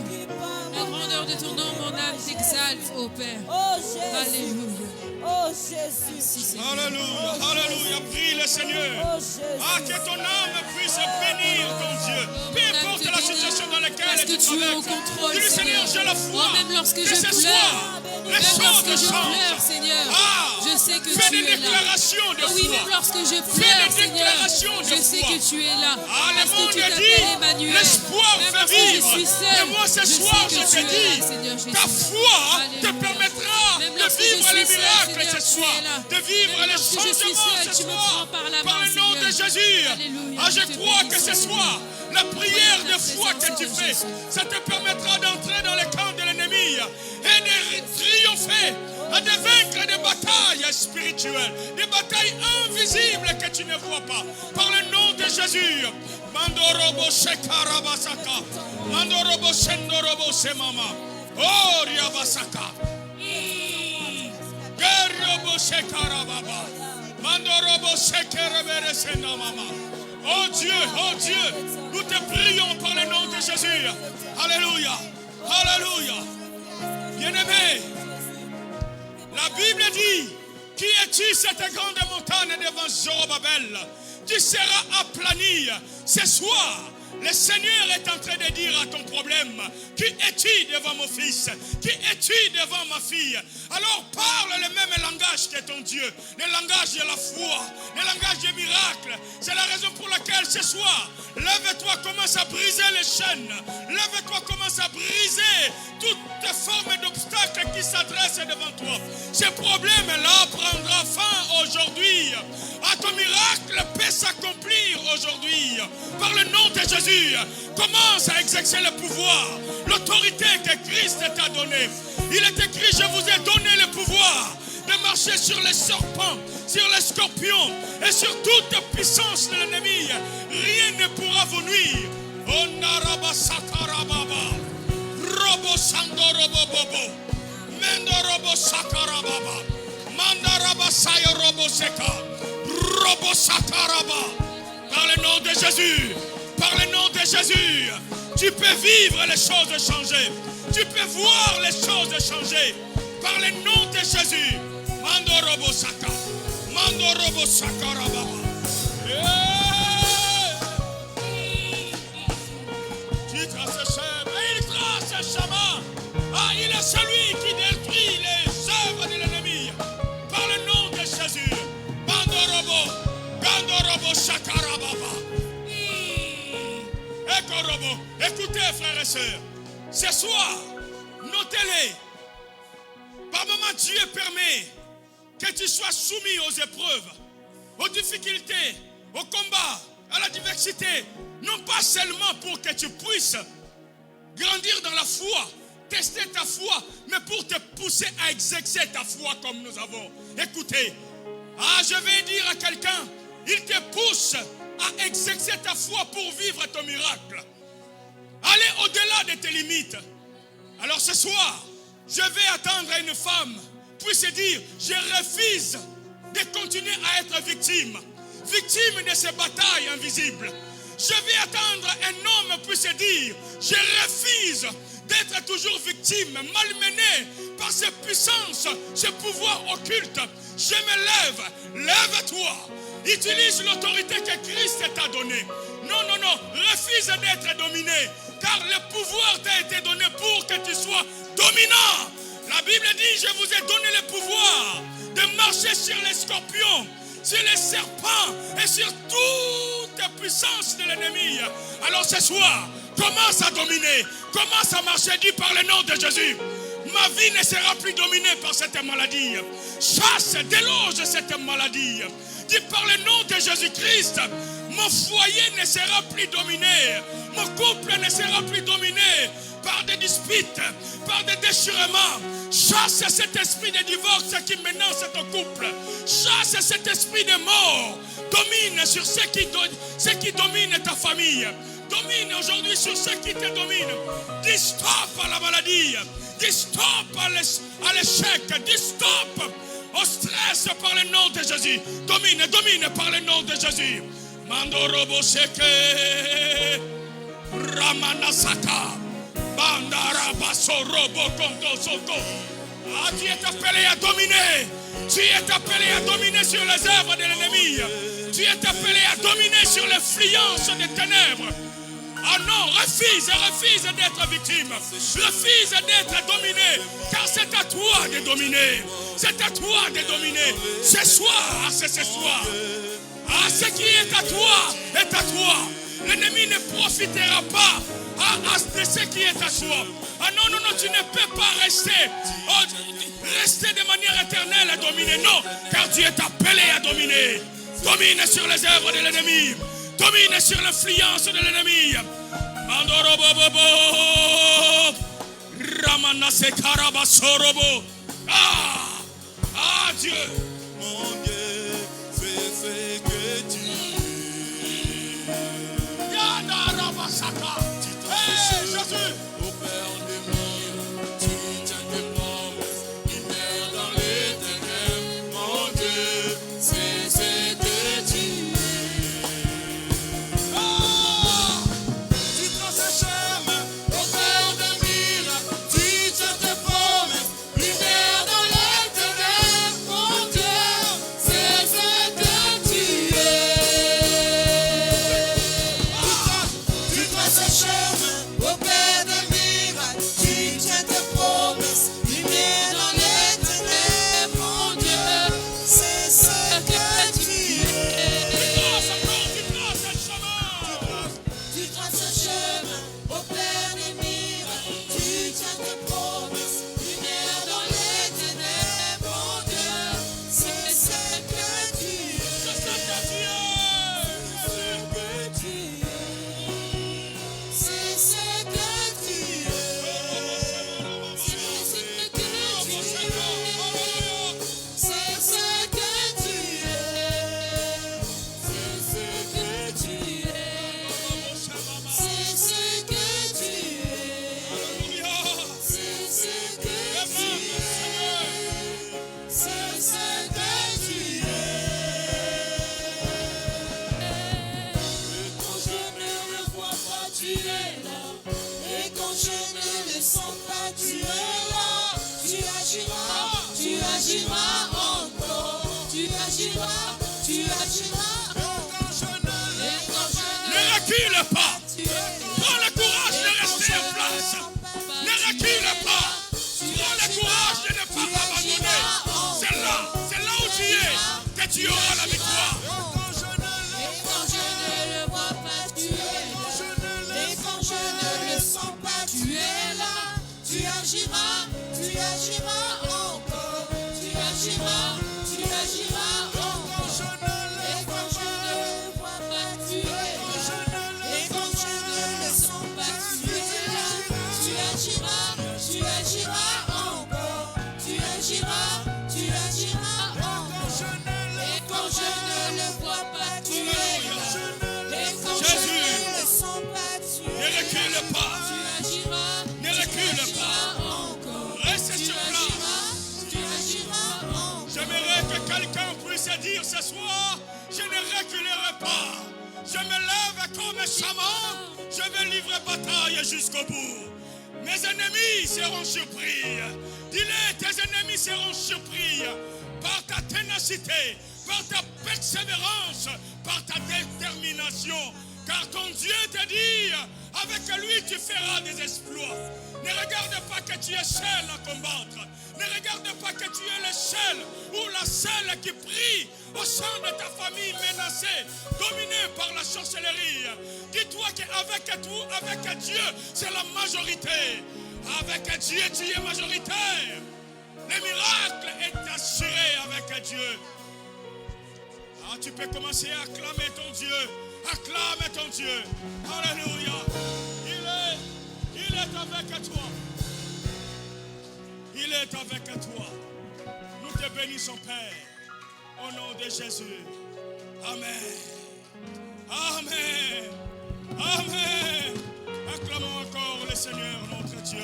La grandeur de ton nom, mon âme t'exalte, ô Père. Alléluia. Oh Jésus. Merci, Seigneur. Alléluia, alléluia, prie le Seigneur. Oh Jésus. Ah, que ton âme puisse bénir ton Dieu. Peu importe la situation dans laquelle Parce que tu tu es au traverses. contrôle, Dis, Seigneur, j'ai la foi. Moi, même lorsque que je ce pleure, soir, les même choses lorsque je pleure, changent. Seigneur, Ah, je sais que fais tu des es là. déclarations de Oh oui, foi. même lorsque je Fais pleure, des Seigneur, déclarations de je sais foi. que tu es là. Ah, le Parce que monde tu dit, t'appelles Emmanuel. l'espoir Même fait lorsque je vivre. suis seule, Et moi, ce je soir, sais je que te tu es dis, là, Seigneur Jésus. ta foi te Alléluia. permettra Même de lorsque je vivre les suis seule, miracles Seigneur, ce tu soir, es là. de vivre Même les lorsque je suis changements seule, ce tu me soir, prends par la par main, le nom de Seigneur. Jésus. Alléluia. Ah, je Je te crois bénis, que ce Seigneur. soir, la prière Sois de dans ta foi que présence, tu Seigneur fais, Jésus. ça te permettra d'entrer dans le camp de l'ennemi et de triompher, et de vaincre des batailles spirituelles, des batailles invisibles que tu ne vois pas. Par le nom de Jésus. Mandorobo Shekarabasaka. Mandorobo Shendorobo Semama. Oh, Riabasaka. Gerrobo Shekarababa. Mandorobo Shekerebere Senamama. Oh Dieu, nous te prions par le nom de Jésus. Alléluia. Alléluia. Bien-aimé, la Bible dit, qui es-tu cette grande montagne devant Zorobabel? Tu seras aplani. Ce soir, le Seigneur est en train de dire à ton problème, qui es-tu devant mon fils? Qui es-tu devant ma fille? Alors parle le même langage que ton Dieu, le langage de la foi, le langage des miracles. C'est la raison pour laquelle ce soir, lève-toi, commence à briser les chaînes. Lève-toi, commence à briser toute forme d'obstacle qui s'adresse devant toi. Ce problème-là prendra fin aujourd'hui. Ah, ton miracle peut s'accomplir aujourd'hui. Par le nom de Jésus, commence à exercer le pouvoir, l'autorité que Christ t'a donnée. Il est écrit, je vous ai donné le pouvoir de marcher sur les serpents, sur les scorpions et sur toute puissance de l'ennemi. Rien ne pourra vous nuire. Onaraba sakarababa, robo sandorobobobo, mendorobo sakarababa, mandaraba sayorobo seka, robo sakaraba. Par le nom de Jésus, par le nom de Jésus, tu peux vivre les choses changées. Tu peux voir les choses changer. Par le nom de Jésus. Mandorobo Saka. Mandorobo Sakarababa. Tu traces il trace un chemin. Ah, il est celui qui détruit les œuvres de l'ennemi. Par le nom de Jésus. Mandorobo. Gandorobo Sakarababa. Écoutez, frères et sœurs, ce soir, notez-les. Par moments, Dieu permet que tu sois soumis aux épreuves, aux difficultés, aux combats, à la diversité. Non pas seulement pour que tu puisses grandir dans la foi, tester ta foi, mais pour te pousser à exercer ta foi comme nous avons. Écoutez, je vais dire à quelqu'un, il te pousse à exercer ta foi pour vivre ton miracle. Allez au-delà de tes limites. Alors ce soir, je vais attendre à une femme puisse dire, je refuse de continuer à être victime de ces batailles invisibles. Je vais attendre un homme puisse dire, je refuse d'être toujours victime, malmené par ces puissances, ces pouvoirs occultes. Je me lève, lève-toi. Utilise l'autorité que Christ t'a donnée. Non, refuse d'être dominé, car le pouvoir t'a été donné pour que tu sois dominant. La Bible dit, je vous ai donné le pouvoir de marcher sur les scorpions, sur les serpents et sur toute puissance de l'ennemi. Alors ce soir, commence à dominer, commence à marcher, dis par le nom de Jésus. Ma vie ne sera plus dominée par cette maladie. Chasse, déloge cette maladie. Dis par le nom de Jésus-Christ, mon foyer ne sera plus dominé. Mon couple ne sera plus dominé. par des disputes, par des déchirements. Chasse cet esprit de divorce qui menace ton couple. Chasse cet esprit de mort. Domine sur ce qui domine ta famille. Domine aujourd'hui sur ce qui te domine. Dis stop à la maladie. Dis stop à l'échec. Dis stop au stress par le nom de Jésus. Domine par le nom de Jésus. Mandorobo Seke Ramanasaka Bandarabasorobo Kondo Soko. Ah, tu es appelé à dominer. Tu es appelé à dominer sur les œuvres de l'ennemi. Tu es appelé à dominer sur l'influence des ténèbres. Ah non, refuse d'être victime. Refuse d'être dominé. Car c'est à toi de dominer. C'est à toi de dominer. Ce soir, c'est ce soir. Ah, ce qui est à toi est à toi. L'ennemi ne profitera pas de ce qui est à toi. Ah non, tu ne peux pas rester de manière éternelle à dominer. Non, car tu es appelé à dominer. Domine sur les œuvres de l'ennemi. Domine sur l'influence de l'ennemi. Ramanase Karabasorobo. Ah, Dieu. Mon Dieu, fais ce que tu veux. Yadarabasaka. Hey, Jésus. Au Père des murs, tu tiens tes promesses. Il meurt dans les ténèbres. Mon Dieu, c'est ce que tu veux. Tu traces un chemin au Père des miracles. Tu tiens tes promesses. Il meurt dans les ténèbres. Mon Dieu, c'est ce que tu es. Tu traces un chemin au Père des miracles. Tu tiens tes promesses. Lumière dans les ténèbres. Mon Dieu, c'est ce que tu es. Tu traces un chemin au Père des miracles. Tu tiens tes promesses. Lumière dans les ténèbres. Mon Dieu, c'est ce que tu es. C'est ce que tu es. C'est ce que tu es. C'est ce que tu es. C'est ce que tu es. C'est ce que tu es. C'est ce que tu es. C'est ce que tu es. C'est ce que tu es. Et quand je ne le vois pas, tu es là. Et quand je ne le sens pas, tu es là. Tu agiras encore. Tu agiras. Et quand je Ne recule pas. Prends le courage de rester en place. Ne recule pas. Prends le courage de ne pas abandonner. C'est là où tu es que tu auras la victoire. Et quand je ne le vois pas, tu es là. Et quand je ne le sens pas, tu es là. Tu agiras encore. Tu agiras encore. Et quand je ne le vois pas, tu es là. Et quand je ne le sens pas, tu es là. Tu agiras encore. Tu agiras encore. Et quand je ne le vois pas, tu es là. Et quand je ne le sens pas, tu Ne es là. recule pas. Ne recule pas. Encore. Reste sur place. Tu agiras encore. J'aimerais que quelqu'un puisse dire ce soir, je ne reculerai pas. Je me lève comme un chaman. Je vais livrer bataille jusqu'au bout. Mes ennemis seront surpris. Dis-le, tes ennemis seront surpris par ta ténacité, par ta persévérance, par ta détermination. Car ton Dieu te dit, avec lui tu feras des exploits. Ne regarde pas que tu es seul à combattre. Ne regarde pas que tu es le seul ou la seule qui prie au sein de ta famille menacée, dominée par la sorcellerie. Dis-toi qu'avec Dieu, c'est la majorité. Avec Dieu, tu es majoritaire. Le miracle est assuré avec Dieu. Ah, tu peux commencer à acclamer ton Dieu. Acclame ton Dieu. Alléluia. Il est est avec toi. Il est avec toi. Nous te bénissons, Père, au nom de Jésus. Amen. Amen. Amen. Acclamons encore le Seigneur, notre Dieu.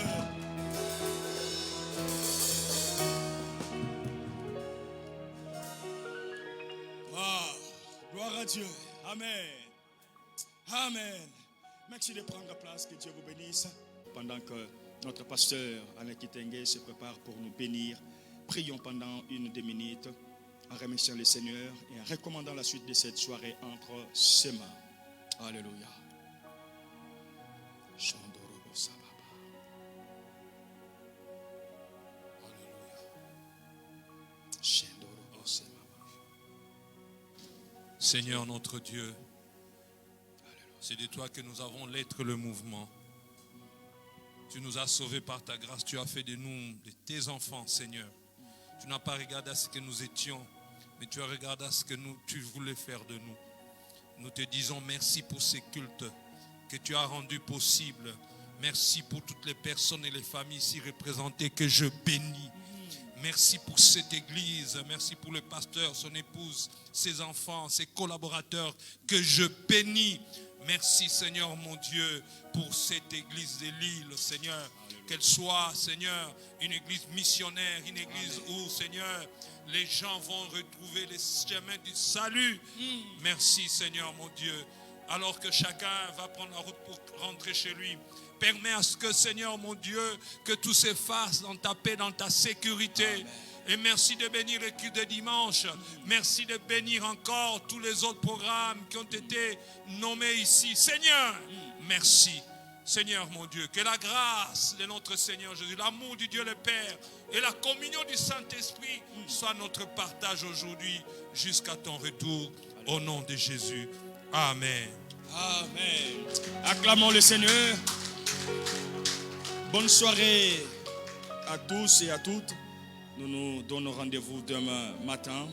Wow. Gloire à Dieu. Amen. Amen. Merci de prendre place. Que Dieu vous bénisse. Pendant que notre pasteur Alain Kitenge se prépare pour nous bénir, prions pendant une des minutes en remerciant le Seigneur et en recommandant la suite de cette soirée entre ses mains. Alléluia. Seigneur notre Dieu, c'est de toi que nous avons l'être, le mouvement. Tu nous as sauvés par ta grâce, tu as fait de nous de tes enfants, Seigneur. Tu n'as pas regardé à ce que nous étions, mais tu as regardé à ce que tu voulais faire de nous. Nous te disons merci pour ces cultes que tu as rendus possibles. Merci pour toutes les personnes et les familles ici représentées que je bénis. Merci pour cette église, merci pour le pasteur, son épouse, ses enfants, ses collaborateurs que je bénis. Merci Seigneur mon Dieu pour cette église de Lille, Seigneur. Qu'elle soit, Seigneur, une église missionnaire, une église où, Seigneur, les gens vont retrouver les chemins du salut. Merci Seigneur mon Dieu. Alors que chacun va prendre la route pour rentrer chez lui, permets à ce que, Seigneur mon Dieu, que tout s'efface dans ta paix, dans ta sécurité. Amen. Et merci de bénir le culte de dimanche. Merci de bénir encore tous les autres programmes qui ont été nommés ici. Seigneur, merci. Seigneur mon Dieu, que la grâce de notre Seigneur Jésus, l'amour du Dieu le Père et la communion du Saint-Esprit soient notre partage aujourd'hui jusqu'à ton retour. Au nom de Jésus. Amen. Amen. Acclamons le Seigneur. Bonne soirée à tous et à toutes. Nous nous donnons rendez-vous demain matin.